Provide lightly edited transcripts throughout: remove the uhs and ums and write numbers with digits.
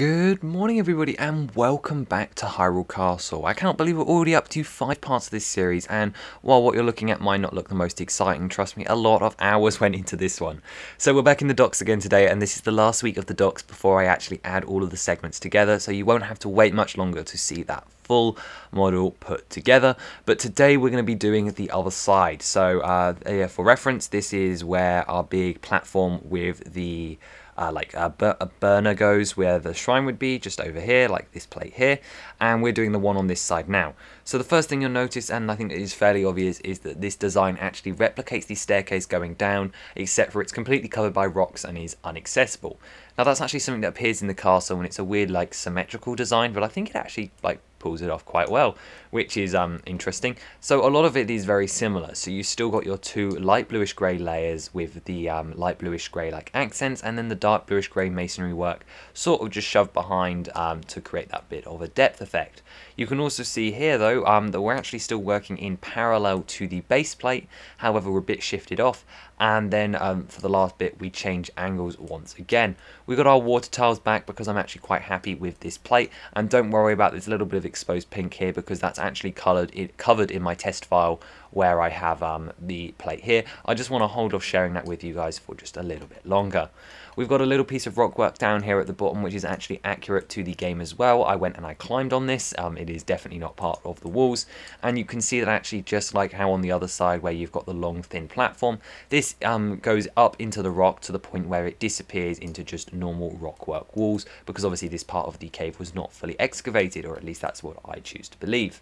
Good morning everybody and welcome back to Hyrule Castle. I cannot believe we're already up to 5 parts of this series, and while what you're looking at might not look the most exciting, trust me, a lot of hours went into this one. So we're back in the docks again today, and this is the last week of the docks before I actually add all of the segments together, so you won't have to wait much longer to see that full model put together. But today we're going to be doing the other side. So yeah, for reference, this is where our big platform with the a burner goes, where the shrine would be, just over here, like this plate here, and we're doing the one on this side now. So the first thing you'll notice, and I think it is fairly obvious, is that this design actually replicates the staircase going down, except for it's completely covered by rocks and is inaccessible. Now that's actually something that appears in the castle, and it's a weird like symmetrical design, but I think it actually like pulls it off quite well, which is interesting. So a lot of it is very similar. So you still got your two light bluish grey layers with the light bluish grey like accents, and then the dark bluish grey masonry work sort of just shoved behind to create that bit of a depth effect. You can also see here though that we're actually still working in parallel to the base plate, however we're a bit shifted off, and then for the last bit we change angles once again. We got our water tiles back because I'm actually quite happy with this plate, and don't worry about this little bit of exposed pink here because that's actually covered in my test file where I have the plate here. I just want to hold off sharing that with you guys for just a little bit longer. We've got a little piece of rock work down here at the bottom which is actually accurate to the game as well. I went and I climbed on this. It is definitely not part of the walls, and you can see that actually just like how on the other side where you've got the long thin platform, this goes up into the rock to the point where it disappears into just normal rock work walls, because obviously this part of the cave was not fully excavated, or at least that's what I choose to believe.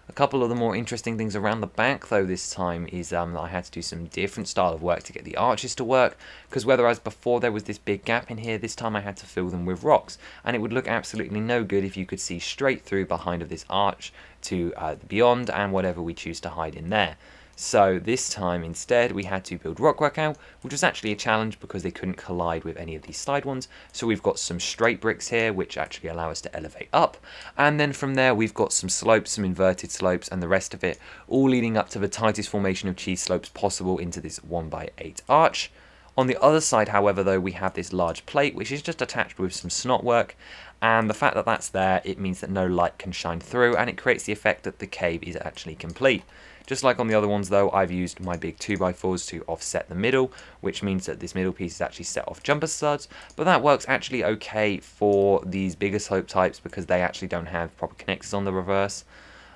A couple of the more interesting things around the back though this time is I had to do some different style of work to get the arches to work, because whereas before there was this big gap in here, this time I had to fill them with rocks, and it would look absolutely no good if you could see straight through behind of this arch to the beyond and whatever we choose to hide in there. So this time instead we had to build rockwork out, which was actually a challenge because they couldn't collide with any of these side ones. So we've got some straight bricks here which actually allow us to elevate up, and then from there we've got some slopes, some inverted slopes, and the rest of it all leading up to the tightest formation of cheese slopes possible into this 1x8 arch. On the other side, however, though, we have this large plate which is just attached with some snot work, and the fact that that's there, it means that no light can shine through, and it creates the effect that the cave is actually complete. Just like on the other ones though, I've used my big 2x4s to offset the middle, which means that this middle piece is actually set off jumper studs, but that works actually okay for these bigger slope types because they actually don't have proper connectors on the reverse.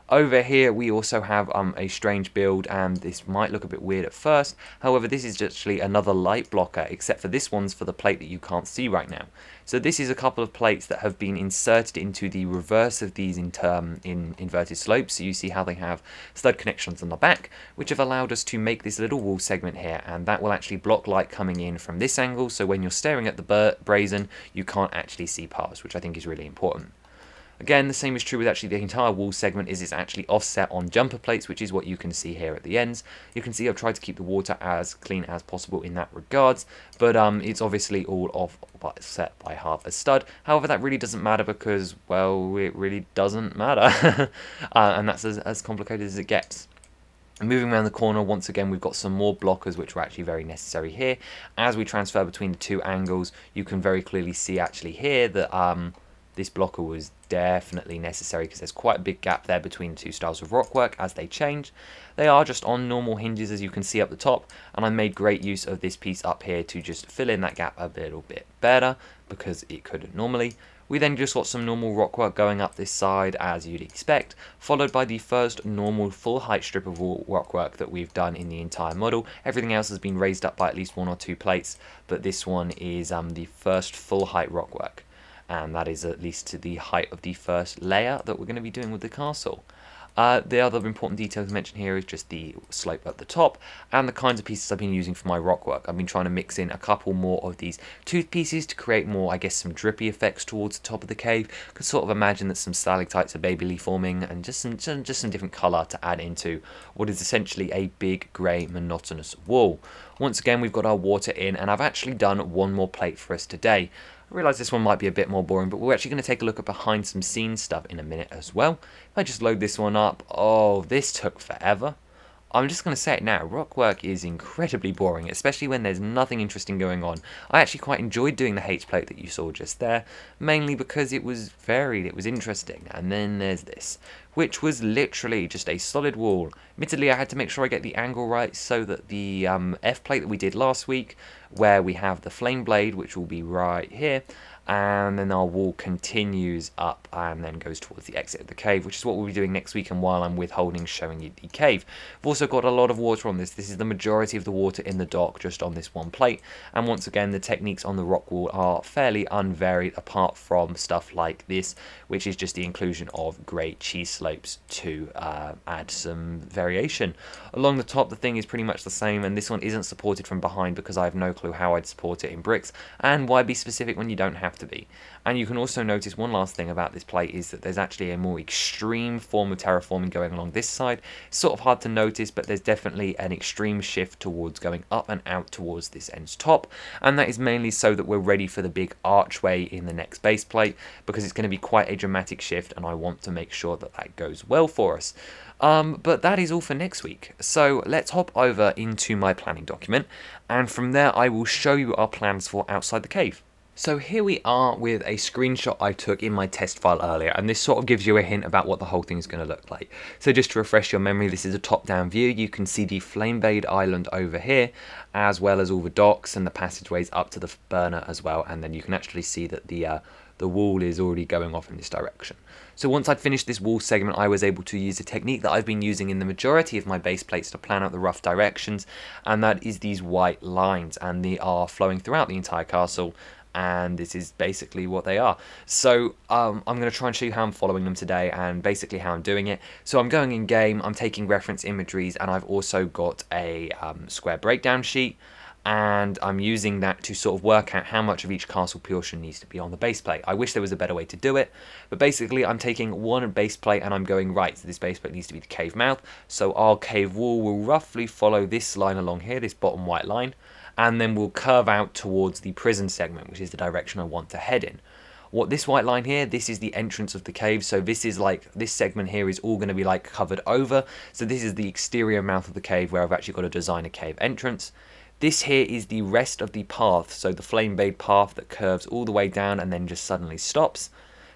Over here we also have a strange build, and this might look a bit weird at first, however this is actually another light blocker, except for this one's for the plate that you can't see right now. So this is a couple of plates that have been inserted into the reverse of these in inverted slopes, so you see how they have stud connections on the back, which have allowed us to make this little wall segment here, and that will actually block light coming in from this angle, so when you're staring at the brazen you can't actually see past, which I think is really important. Again, the same is true with actually the entire wall segment, is it's actually offset on jumper plates, which is what you can see here at the ends. You can see I've tried to keep the water as clean as possible in that regards, but it's obviously all offset by half a stud. However, that really doesn't matter because, well, it really doesn't matter. And that's as complicated as it gets. Moving around the corner, once again we've got some more blockers which are actually very necessary here. As we transfer between the two angles, you can very clearly see actually here that this blocker was definitely necessary because there's quite a big gap there between the two styles of rockwork as they change. They are just on normal hinges as you can see up the top, and I made great use of this piece up here to just fill in that gap a little bit better because it couldn't normally. We then just got some normal rockwork going up this side as you'd expect, followed by the first normal full height strip of rockwork that we've done in the entire model. Everything else has been raised up by at least 1 or 2 plates, but this one is the first full height rockwork. And that is at least to the height of the first layer that we're going to be doing with the castle. The other important detail to mention here is just the slope at the top and the kinds of pieces I've been using for my rockwork. I've been trying to mix in a couple more of these tooth pieces to create more, I guess, some drippy effects towards the top of the cave. You could sort of imagine that some stalactites are babyly forming, and just some different colour to add into what is essentially a big grey monotonous wall. Once again, we've got our water in, and I've actually done one more plate for us today. I realise this one might be a bit more boring, but we're actually going to take a look at behind some scenes stuff in a minute as well. If I just load this one up, oh, this took forever. I'm just going to say it now, rock work is incredibly boring, especially when there's nothing interesting going on. I actually quite enjoyed doing the H plate that you saw just there, mainly because it was varied, it was interesting. And then there's this, which was literally just a solid wall. Admittedly, I had to make sure I get the angle right so that the F plate that we did last week, where we have the flame blade, which will be right here, and then our wall continues up and then goes towards the exit of the cave, which is what we'll be doing next week, and while I'm withholding showing you the cave. We've also got a lot of water on this. This is the majority of the water in the dock just on this one plate, and once again the techniques on the rock wall are fairly unvaried apart from stuff like this, which is just the inclusion of grey cheese slopes to add some variation. Along the top the thing is pretty much the same, and this one isn't supported from behind because I have no clue how I'd support it in bricks, and why be specific when you don't have to be. And you can also notice one last thing about this plate is that there's actually a more extreme form of terraforming going along this side. It's sort of hard to notice, but there's definitely an extreme shift towards going up and out towards this end's top, and that is mainly so that we're ready for the big archway in the next base plate, because it's going to be quite a dramatic shift and I want to make sure that that goes well for us. But that is all for next week, so let's hop over into my planning document, and from there I will show you our plans for outside the cave. So here we are with a screenshot I took in my test file earlier, and this sort of gives you a hint about what the whole thing is going to look like. So just to refresh your memory, this is a top-down view. You can see the Flame Blade Island over here, as well as all the docks and the passageways up to the burner as well, and then you can actually see that the wall is already going off in this direction. So once I'd finished this wall segment, I was able to use a technique that I've been using in the majority of my base plates to plan out the rough directions, and that is these white lines, and they are flowing throughout the entire castle, and this is basically what they are. So I'm going to try and show you how I'm following them today and basically how I'm doing it. So I'm going in game, I'm taking reference imageries, and I've also got a square breakdown sheet, and I'm using that to sort of work out how much of each castle portion needs to be on the base plate. I wish there was a better way to do it, but basically I'm taking one base plate and I'm going, right, so this base plate needs to be the cave mouth, so our cave wall will roughly follow this line along here, this bottom white line, and then we'll curve out towards the prison segment, which is the direction I want to head in. What this white line here, this is the entrance of the cave, so this is like, this segment here is all going to be like covered over, so this is the exterior mouth of the cave where I've actually got to design a cave entrance. This here is the rest of the path, so the Flame Blade path that curves all the way down and then just suddenly stops.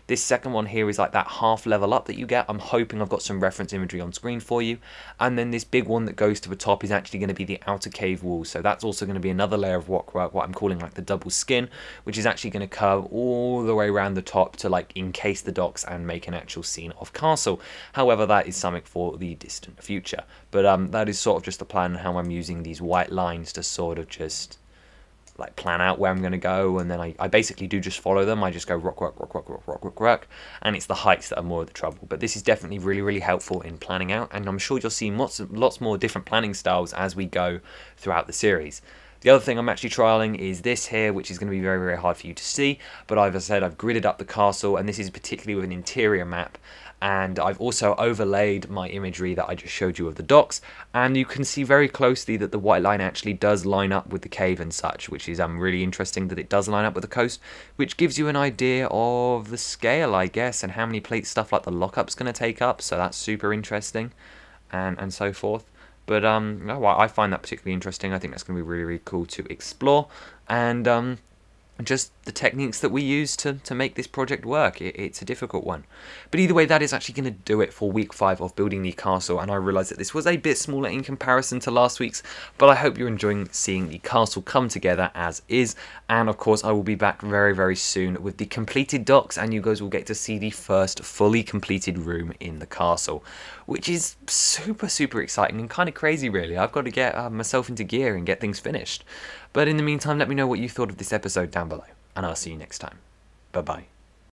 This second one here is like that half level up that you get. I'm hoping I've got some reference imagery on screen for you. And then this big one that goes to the top is actually going to be the outer cave wall. So that's also going to be another layer of rockwork, what I'm calling like the double skin, which is actually going to curve all the way around the top to like encase the docks and make an actual scene of castle. However, that is something for the distant future. But that is sort of just the plan and how I'm using these white lines to sort of just like plan out where I'm going to go, and then I basically do just follow them. I just go rock, and it's the heights that are more of the trouble. But this is definitely really helpful in planning out, and I'm sure you'll see lots more different planning styles as we go throughout the series. The other thing I'm actually trialing is this here, which is going to be very hard for you to see, but as I said, I've gridded up the castle, and this is particularly with an interior map, and I've also overlaid my imagery that I just showed you of the docks, and you can see very closely that the white line actually does line up with the cave and such, which is really interesting that it does line up with the coast, which gives you an idea of the scale, I guess, and how many plates stuff like the lockup's going to take up, so that's super interesting, and so forth. But no, I find that particularly interesting. I think that's going to be really cool to explore, and just the techniques that we use to make this project work. It's a difficult one. But either way, that is actually going to do it for week 5 of building the castle, and I realise that this was a bit smaller in comparison to last week's, but I hope you're enjoying seeing the castle come together as is, and of course I will be back very soon with the completed docks, and you guys will get to see the first fully completed room in the castle, which is super exciting and kind of crazy really. I've got to get myself into gear and get things finished. But in the meantime, let me know what you thought of this episode down below, and I'll see you next time. Bye bye.